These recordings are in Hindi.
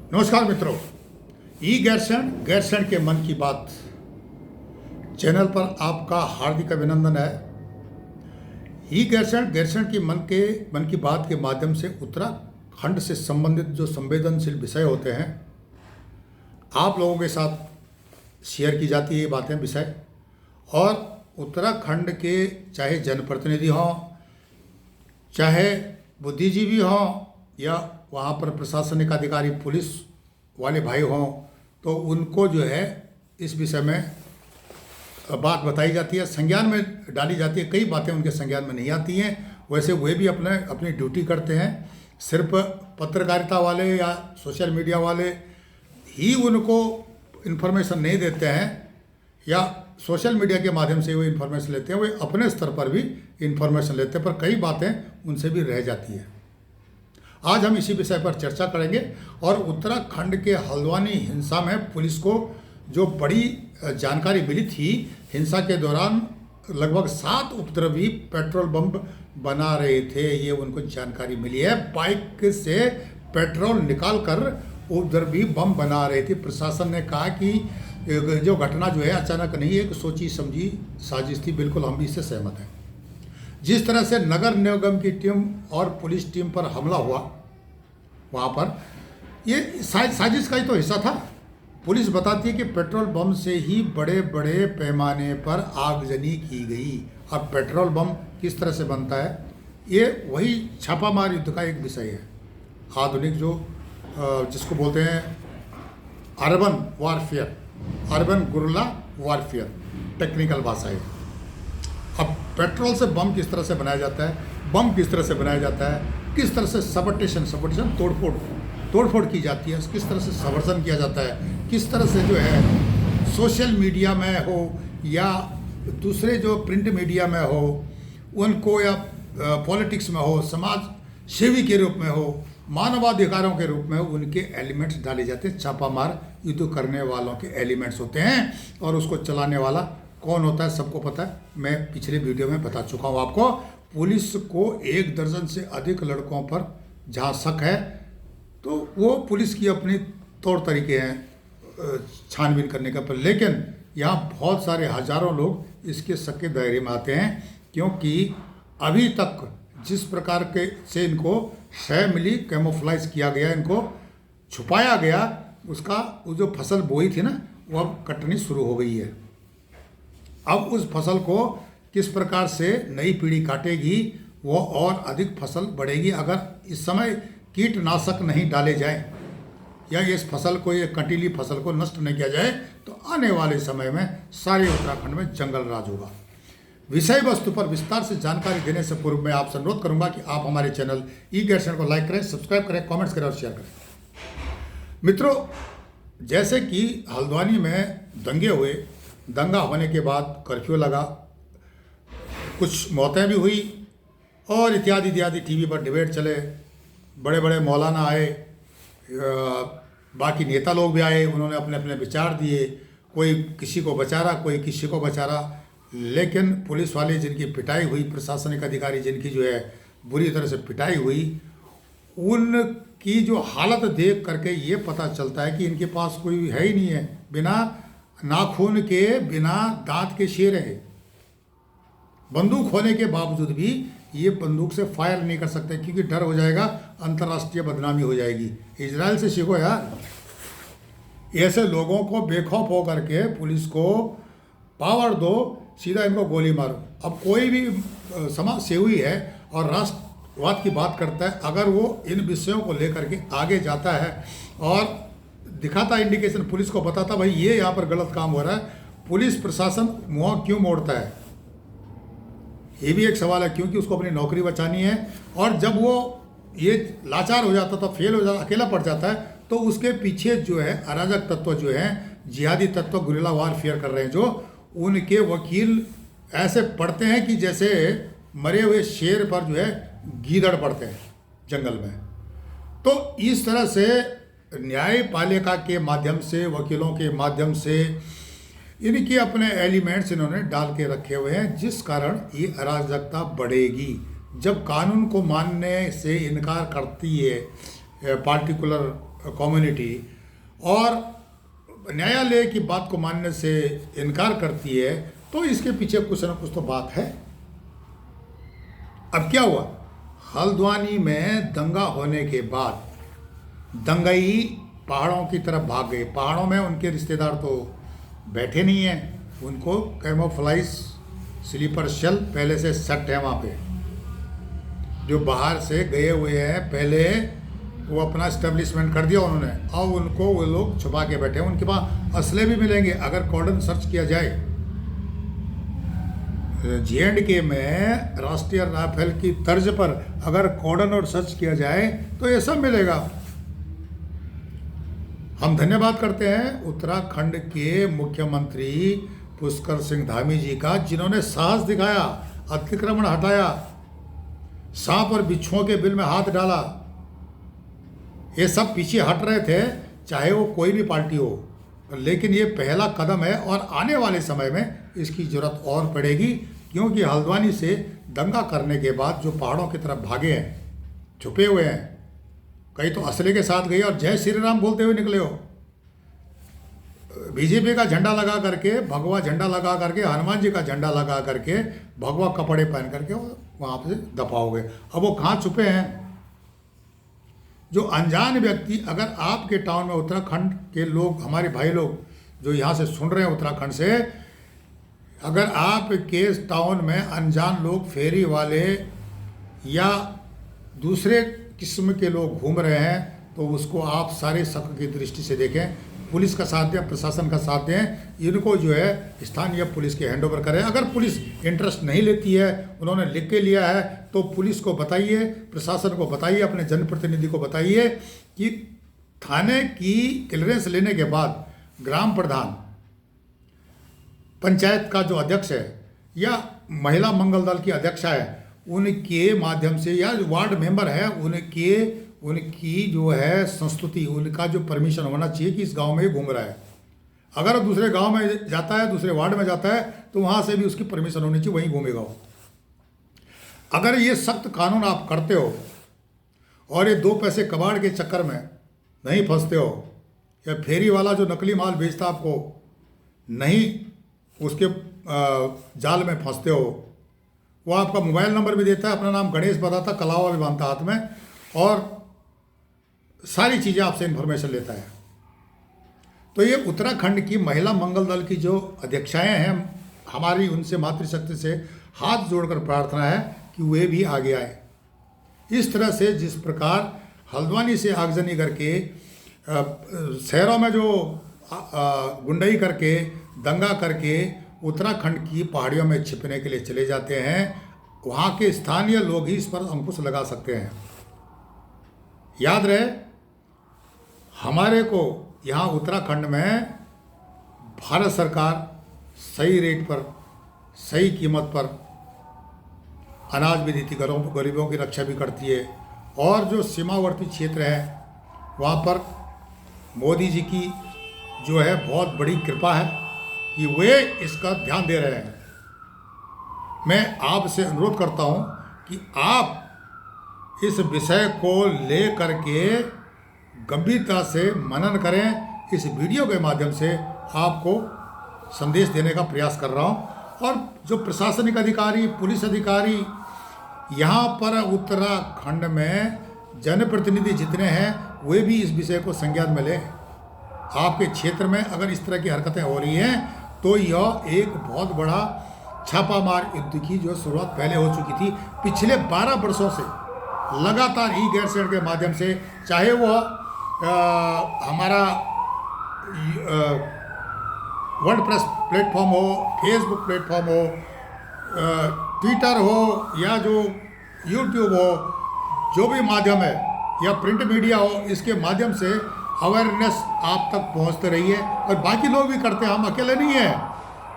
नमस्कार मित्रों, ई गैरसैंण के मन की बात चैनल पर आपका हार्दिक अभिनंदन है। ई गैरसैंण की मन की बात के माध्यम से उत्तराखंड से संबंधित जो संवेदनशील विषय होते हैं आप लोगों के साथ शेयर की जाती है ये बातें विषय। और उत्तराखंड के चाहे जनप्रतिनिधि हों, चाहे बुद्धिजीवी हों या वहाँ पर प्रशासनिक अधिकारी पुलिस वाले भाई हों, तो उनको जो है इस विषय में बात बताई जाती है, संज्ञान में डाली जाती है। कई बातें उनके संज्ञान में नहीं आती हैं। वैसे वे भी अपनी ड्यूटी करते हैं। सिर्फ पत्रकारिता वाले या सोशल मीडिया वाले ही उनको इन्फॉर्मेशन नहीं देते हैं या सोशल मीडिया के माध्यम से वो इन्फॉर्मेशन लेते हैं, वे अपने स्तर पर भी इन्फॉर्मेशन लेते हैं, पर कई बातें उनसे भी रह जाती है। आज हम इसी विषय पर चर्चा करेंगे। और उत्तराखंड के हल्द्वानी हिंसा में पुलिस को जो बड़ी जानकारी मिली थी, हिंसा के दौरान लगभग 7 उपद्रवी पेट्रोल बम बना रहे थे, ये उनको जानकारी मिली है। बाइक से पेट्रोल निकालकर उपद्रवी बम बना रहे थे। प्रशासन ने कहा कि जो घटना जो है अचानक नहीं, एक सोची समझी साजिश थी। बिल्कुल हम भी इससे सहमत हैं। जिस तरह से नगर निगम की टीम और पुलिस टीम पर हमला हुआ, वहाँ पर ये साजिश का ही तो हिस्सा था। पुलिस बताती है कि पेट्रोल बम से ही बड़े बड़े पैमाने पर आगजनी की गई। अब पेट्रोल बम किस तरह से बनता है, ये वही छापामार युद्ध का एक विषय है। आधुनिक जो जिसको बोलते हैं urban warfare, urban guerrilla warfare technical भाषा है। अब पेट्रोल से बम किस तरह से बनाया जाता है, बम किस तरह से बनाया जाता है, किस तरह से सबर्टेशन तोड़फोड़ की जाती है, किस तरह से सबवर्जन किया जाता है, किस तरह से जो है सोशल मीडिया में हो या दूसरे जो प्रिंट मीडिया में हो उनको, या पॉलिटिक्स में हो, समाज सेवी के रूप में हो, मानवाधिकारों के रूप में उनके एलिमेंट्स डाले जाते हैं। छापामार युद्ध करने वालों के एलिमेंट्स होते हैं। और उसको चलाने वाला कौन होता है सबको पता है। मैं पिछले वीडियो में बता चुका हूँ आपको। पुलिस को 1 दर्जन से अधिक लड़कों पर जहाँ शक है तो वो पुलिस की अपनी तौर तरीके हैं छानबीन करने का। पर लेकिन यहाँ बहुत सारे हजारों लोग इसके शक के दायरे में आते हैं, क्योंकि अभी तक जिस प्रकार के से इनको शय मिली, कैमोफ्लाइज किया गया, इनको छुपाया गया, उसका वो जो फसल बोई थी ना, वो अब कटनी शुरू हो गई है। अब उस फसल को किस प्रकार से नई पीढ़ी काटेगी, वो और अधिक फसल बढ़ेगी अगर इस समय कीटनाशक नहीं डाले जाए या इस फसल को, ये कंटीली फसल को नष्ट नहीं किया जाए, तो आने वाले समय में सारे उत्तराखंड में जंगल राज होगा। विषय वस्तु पर विस्तार से जानकारी देने से पूर्व मैं आपसे अनुरोध करूंगा कि आप हमारे चैनल ई गैरसैंण को लाइक करें, सब्सक्राइब करें, कमेंट्स करें और शेयर करें। मित्रों, जैसे कि हल्द्वानी में दंगे हुए, दंगा होने के बाद कर्फ्यू लगा, कुछ मौतें भी हुई और इत्यादि इत्यादि। टीवी पर डिबेट चले, बड़े बड़े मौलाना आए, बाकी नेता लोग भी आए, उन्होंने अपने अपने विचार दिए। कोई किसी को बचा रहा, कोई किसी को बचा रहा। लेकिन पुलिस वाले जिनकी पिटाई हुई, प्रशासनिक अधिकारी जिनकी जो है बुरी तरह से पिटाई हुई, उनकी जो हालत देख करके ये पता चलता है कि इनके पास कोई है ही नहीं है। बिना नाखून के, बिना दांत के शेर है। बंदूक होने के बावजूद भी ये बंदूक से फायर नहीं कर सकते, क्योंकि डर हो जाएगा, अंतर्राष्ट्रीय बदनामी हो जाएगी। इजराइल से सीखो यार। ऐसे लोगों को बेखौफ होकर के पुलिस को पावर दो, सीधा इनको गोली मारो। अब कोई भी समाज सेवी है और राष्ट्रवाद की बात करता है, अगर वो इन विषयों को लेकर के आगे जाता है और दिखाता इंडिकेशन, पुलिस को बताता भाई ये यहाँ पर गलत काम हो रहा है, पुलिस प्रशासन मुँह क्यों मोड़ता है? ये भी एक सवाल है, क्योंकि उसको अपनी नौकरी बचानी है। और जब वो ये लाचार हो जाता था, फेल हो जाता, अकेला पड़ जाता है, तो उसके पीछे जो है अराजक तत्व जो हैं, जिहादी तत्व गुरिल्ला वारफेयर कर रहे हैं, जो उनके वकील ऐसे पढ़ते हैं कि जैसे मरे हुए शेर पर जो है गीदड़ पड़ते हैं जंगल में। तो इस तरह से न्यायपालिका के माध्यम से, वकीलों के माध्यम से इनके अपने एलिमेंट्स इन्होंने डाल के रखे हुए हैं, जिस कारण ये अराजकता बढ़ेगी। जब कानून को मानने से इनकार करती है पार्टिकुलर कम्युनिटी और न्यायालय की बात को मानने से इनकार करती है, तो इसके पीछे कुछ ना कुछ तो बात है। अब क्या हुआ, हल्द्वानी में दंगा होने के बाद दंगाई पहाड़ों की तरफ भाग गए। पहाड़ों में उनके रिश्तेदार तो बैठे नहीं हैं, उनको कैमोफ्लाइज स्लीपर सेल पहले से सेट है वहाँ पे। जो बाहर से गए हुए हैं पहले वो अपना इस्टेब्लिशमेंट कर दिया उन्होंने, और उनको वो लोग छुपा के बैठे हैं। उनके पास असले भी मिलेंगे अगर कॉर्डन सर्च किया जाए। J&K में राष्ट्रीय राइफल की तर्ज पर अगर कॉर्डन और सर्च किया जाए तो ये सब मिलेगा। हम धन्यवाद करते हैं उत्तराखंड के मुख्यमंत्री पुष्कर सिंह धामी जी का, जिन्होंने साहस दिखाया, अतिक्रमण हटाया, सांप और बिच्छुओं के बिल में हाथ डाला। ये सब पीछे हट रहे थे, चाहे वो कोई भी पार्टी हो, लेकिन ये पहला कदम है और आने वाले समय में इसकी जरूरत और पड़ेगी, क्योंकि हल्द्वानी से दंगा करने के बाद जो पहाड़ों की तरफ भागे हैं, छुपे हुए हैं, कई तो असले के साथ गए और जय श्री राम बोलते हुए निकले हो। बीजेपी का झंडा लगा करके, भगवा झंडा लगा करके, हनुमान जी का झंडा लगा करके, भगवा कपड़े पहन करके वहाँ पे दफा हो गए। अब वो कहाँ छुपे हैं? जो अनजान व्यक्ति, अगर आपके टाउन में उत्तराखंड के लोग, हमारे भाई लोग जो यहाँ से सुन रहे हैं उत्तराखंड से, अगर आपके टाउन में अनजान लोग, फेरी वाले या दूसरे किस्म के लोग घूम रहे हैं, तो उसको आप सारे शक की दृष्टि से देखें। पुलिस का साथ दें, प्रशासन का साथ दें, इनको जो है स्थानीय पुलिस के हैंडओवर करें। अगर पुलिस इंटरेस्ट नहीं लेती है, उन्होंने लिख के लिया है, तो पुलिस को बताइए, प्रशासन को बताइए, अपने जनप्रतिनिधि को बताइए कि थाने की क्लियरेंस लेने के बाद ग्राम प्रधान, पंचायत का जो अध्यक्ष है या महिला मंगल दल की अध्यक्षा है, उनके माध्यम से, या वार्ड मेंबर है, उनकी जो है संस्तुति, उनका जो परमिशन होना चाहिए कि इस गांव में ही घूम रहा है। अगर दूसरे गांव में जाता है, दूसरे वार्ड में जाता है, तो वहां से भी उसकी परमिशन होनी चाहिए, वहीं घूमेगा वो। अगर ये सख्त कानून आप करते हो और ये 2 पैसे कबाड़ के चक्कर में नहीं फंसते हो, या फेरी वाला जो नकली माल बेचता आपको नहीं उसके जाल में फंसते हो, वो आपका मोबाइल नंबर भी देता है, अपना नाम गणेश बताता, कलावा भी बांधता हाथ में, और सारी चीज़ें आपसे इन्फॉर्मेशन लेता है। तो ये उत्तराखंड की महिला मंगल दल की जो अध्यक्षाएं हैं, हमारी उनसे मातृशक्ति से हाथ जोड़कर प्रार्थना है कि वे भी आगे आए। इस तरह से जिस प्रकार हल्द्वानी से आगजनी करके शहरों में जो गुंडई करके, दंगा करके उत्तराखंड की पहाड़ियों में छिपने के लिए चले जाते हैं, वहाँ के स्थानीय लोग ही इस पर अंकुश लगा सकते हैं। याद रहे, हमारे को यहाँ उत्तराखंड में भारत सरकार सही रेट पर, सही कीमत पर अनाज भी देती, गरीबों की रक्षा भी करती है, और जो सीमावर्ती क्षेत्र है वहाँ पर मोदी जी की जो है बहुत बड़ी कृपा है कि वे इसका ध्यान दे रहे हैं। मैं आपसे अनुरोध करता हूँ कि आप इस विषय को ले करके गंभीरता से मनन करें। इस वीडियो के माध्यम से आपको संदेश देने का प्रयास कर रहा हूँ। और जो प्रशासनिक अधिकारी, पुलिस अधिकारी यहाँ पर उत्तराखंड में जनप्रतिनिधि जितने हैं, वे भी इस विषय को संज्ञान में लें। आपके क्षेत्र में अगर इस तरह की हरकतें हो रही हैं, तो यह एक बहुत बड़ा छापामार युद्ध की जो शुरुआत पहले हो चुकी थी पिछले 12 वर्षों से लगातार ई-गैजेट के माध्यम से, चाहे वो हमारा वर्डप्रेस प्लेटफॉर्म हो, फेसबुक प्लेटफॉर्म हो, ट्विटर हो, या जो यूट्यूब हो, जो भी माध्यम है, या प्रिंट मीडिया हो, इसके माध्यम से अवेयरनेस आप तक पहुंचते रही है। और बाकी लोग भी करते हैं, हम अकेले नहीं हैं।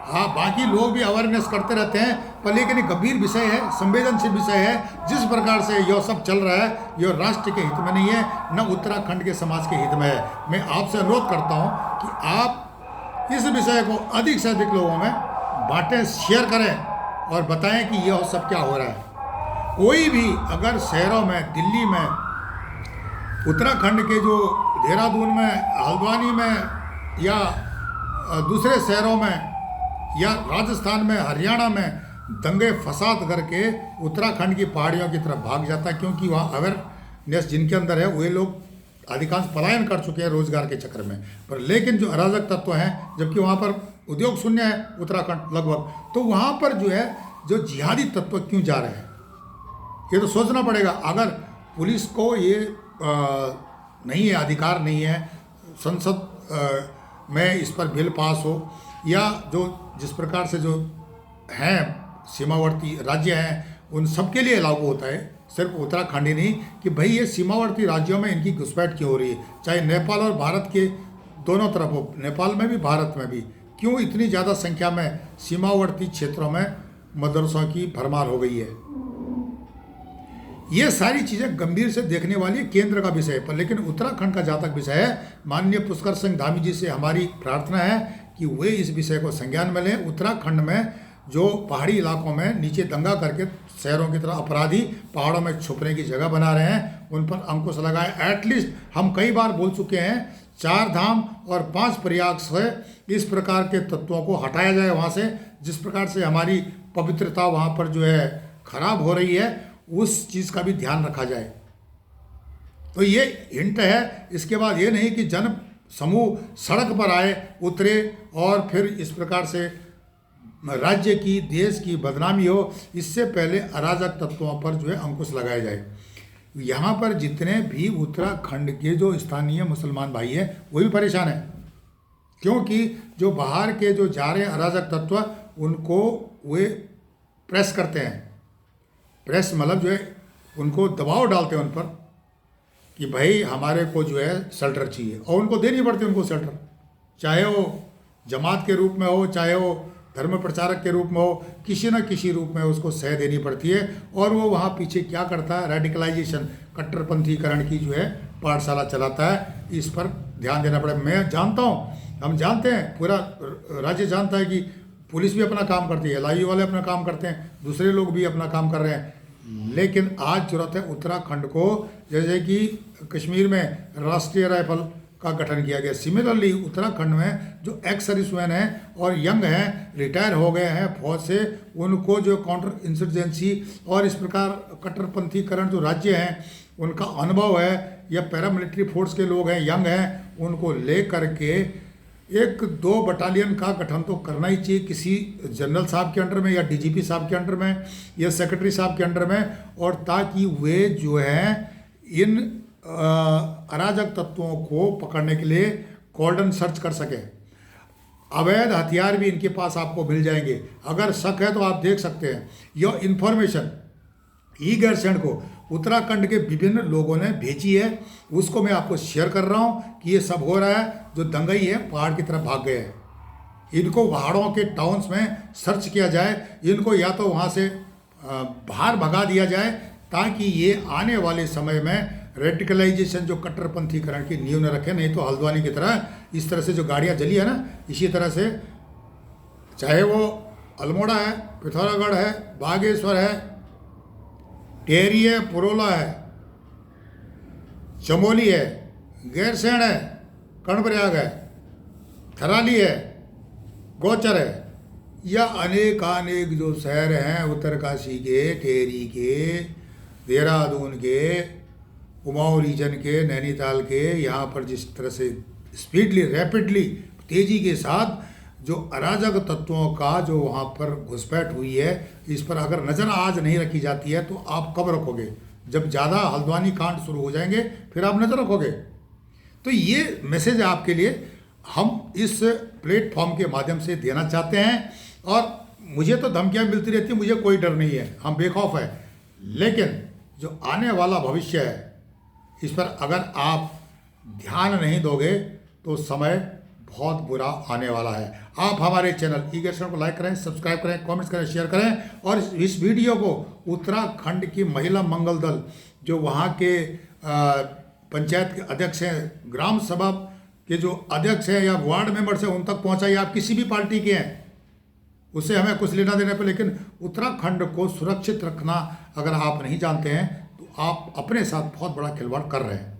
हाँ, बाकी लोग भी अवेयरनेस करते रहते हैं, पर लेकिन एक गंभीर विषय है, संवेदनशील विषय है। जिस प्रकार से यह सब चल रहा है, यह राष्ट्र के हित में नहीं है, न उत्तराखंड के समाज के हित में है। मैं आपसे अनुरोध करता हूँ कि आप इस विषय को अधिक से अधिक लोगों में बांटें, शेयर करें और बताएं कि यह सब क्या हो रहा है। कोई भी अगर शहरों में, दिल्ली में, उत्तराखंड के जो देहरादून में, हल्द्वानी में या दूसरे शहरों में या राजस्थान में, हरियाणा में दंगे फसाद करके उत्तराखंड की पहाड़ियों की तरफ भाग जाता है, क्योंकि वहाँ अवेयरनेस जिनके अंदर है वे लोग अधिकांश पलायन कर चुके हैं रोजगार के चक्कर में। पर लेकिन जो अराजक तत्व हैं, जबकि वहाँ पर उद्योग शून्य है उत्तराखंड लगभग, तो वहाँ पर जो है जो जिहादी तत्व क्यों जा रहे हैं, ये तो सोचना पड़ेगा। अगर पुलिस को ये नहीं है, अधिकार नहीं है संसद में इस पर बिल पास हो, या जो जिस प्रकार से जो हैं सीमावर्ती राज्य हैं उन सबके लिए लागू होता है, सिर्फ उत्तराखंड ही नहीं, कि भाई ये सीमावर्ती राज्यों में इनकी घुसपैठ क्यों हो रही है, चाहे नेपाल और भारत के दोनों तरफ हो, नेपाल में भी भारत में भी, क्यों इतनी ज़्यादा संख्या में सीमावर्ती क्षेत्रों में मदरसों की भरमार हो गई है। ये सारी चीज़ें गंभीर से देखने वाली केंद्र का विषय है, पर लेकिन उत्तराखंड का जहाँ तक विषय है, माननीय पुष्कर सिंह धामी जी से हमारी प्रार्थना है कि वे इस विषय को संज्ञान में लें। उत्तराखंड में जो पहाड़ी इलाकों में नीचे दंगा करके शहरों की तरह अपराधी पहाड़ों में छुपने की जगह बना रहे हैं, उन पर अंकुश लगाएं। एटलीस्ट हम कई बार बोल चुके हैं, 4 धाम और 5 प्रयाग से इस प्रकार के तत्वों को हटाया जाए वहाँ से। जिस प्रकार से हमारी पवित्रता वहाँ पर जो है खराब हो रही है, उस चीज़ का भी ध्यान रखा जाए। तो ये हिंट है। इसके बाद ये नहीं कि जन समूह सड़क पर आए, उतरे और फिर इस प्रकार से राज्य की, देश की बदनामी हो। इससे पहले अराजक तत्वों पर जो है अंकुश लगाया जाए। यहाँ पर जितने भी उत्तराखंड के जो स्थानीय मुसलमान भाई हैं वो भी परेशान हैं, क्योंकि जो बाहर के जो जा रहे हैं अराजक तत्व, उनको वे प्रेस करते हैं। प्रेस मतलब जो है उनको दबाव डालते हैं उन पर कि भाई हमारे को जो है शेल्टर चाहिए, और उनको देनी पड़ती है उनको शेल्टर, चाहे वो जमात के रूप में हो, चाहे वो धर्म प्रचारक के रूप में हो, किसी न किसी रूप में उसको सह देनी पड़ती है। और वो वहाँ पीछे क्या करता है, रेडिकलाइजेशन, कट्टरपंथीकरण की जो है पाठशाला चलाता है। इस पर ध्यान देना पड़ेगा। मैं जानता हूँ, हम जानते हैं, पूरा राज्य जानता है कि पुलिस भी अपना काम करती है, LIU वाले अपना काम करते हैं, दूसरे लोग भी अपना काम कर रहे हैं। लेकिन आज जरूरत है उत्तराखंड को, जैसे कि कश्मीर में राष्ट्रीय राइफल का गठन किया गया, सिमिलरली उत्तराखंड में जो एक्स सर्विसमैन हैं और यंग हैं, रिटायर हो गए हैं फौज से, उनको जो काउंटर इंसर्जेंसी और इस प्रकार कट्टरपंथीकरण जो राज्य हैं उनका अनुभव है, या पैरामिलिट्री फोर्स के लोग हैं, यंग हैं, उनको ले करके 1-2 बटालियन का गठन तो करना ही चाहिए, किसी जनरल साहब के अंडर में या DGP साहब के अंडर में या सेक्रेटरी साहब के अंडर में, और ताकि वे जो है इन अराजक तत्वों को पकड़ने के लिए कॉर्डन सर्च कर सके। अवैध हथियार भी इनके पास आपको मिल जाएंगे। अगर शक है तो आप देख सकते हैं, यह इन्फॉर्मेशन ई-गैरसैंण को उत्तराखंड के विभिन्न लोगों ने भेजी है, उसको मैं आपको शेयर कर रहा हूँ कि ये सब हो रहा है। जो दंगई है पहाड़ की तरफ भाग गए हैं, इनको पहाड़ों के टाउन्स में सर्च किया जाए, इनको या तो वहाँ से बाहर भगा दिया जाए, ताकि ये आने वाले समय में रेडिकलाइजेशन जो कट्टरपंथीकरण की नींव न रखे। नहीं तो हल्द्वानी की तरह इस तरह से जो गाड़ियाँ जली है ना, इसी तरह से, चाहे वो अल्मोड़ा है, पिथौरागढ़ है, बागेश्वर है, टेहरी है, पुरोला है, चमोली है, गैरसैंण है, कर्णप्रयाग है, थराली है, गौचर है, या अनेक जो शहर हैं उत्तरकाशी के, टेहरी के, देहरादून के, कुमाऊं रीजन के, नैनीताल के, यहाँ पर जिस तरह से स्पीडली, रैपिडली, तेज़ी के साथ जो अराजक तत्वों का जो वहाँ पर घुसपैठ हुई है, इस पर अगर नज़र आज नहीं रखी जाती है तो आप कब रखोगे? जब ज़्यादा हल्द्वानी कांड शुरू हो जाएंगे फिर आप नज़र रखोगे। तो ये मैसेज आपके लिए हम इस प्लेटफॉर्म के माध्यम से देना चाहते हैं। और मुझे तो धमकियाँ मिलती रहती हैं, मुझे कोई डर नहीं है, हम बेखौफ है। लेकिन जो आने वाला भविष्य है, इस पर अगर आप ध्यान नहीं दोगे तो समय बहुत बुरा आने वाला है। आप हमारे चैनल ई-गैरसैंण को लाइक करें, सब्सक्राइब करें, कमेंट्स करें, शेयर करें, और इस वीडियो को उत्तराखंड की महिला मंगल दल, जो वहाँ के पंचायत के अध्यक्ष हैं, ग्राम सभा के जो अध्यक्ष हैं या वार्ड मेंबर्स हैं, उन तक पहुँचाइए। आप किसी भी पार्टी के हैं, उससे हमें कुछ लेना देना पे, लेकिन उत्तराखंड को सुरक्षित रखना अगर आप नहीं जानते हैं तो आप अपने साथ बहुत बड़ा खिलवाड़ कर रहे हैं।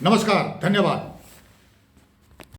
नमस्कार, धन्यवाद।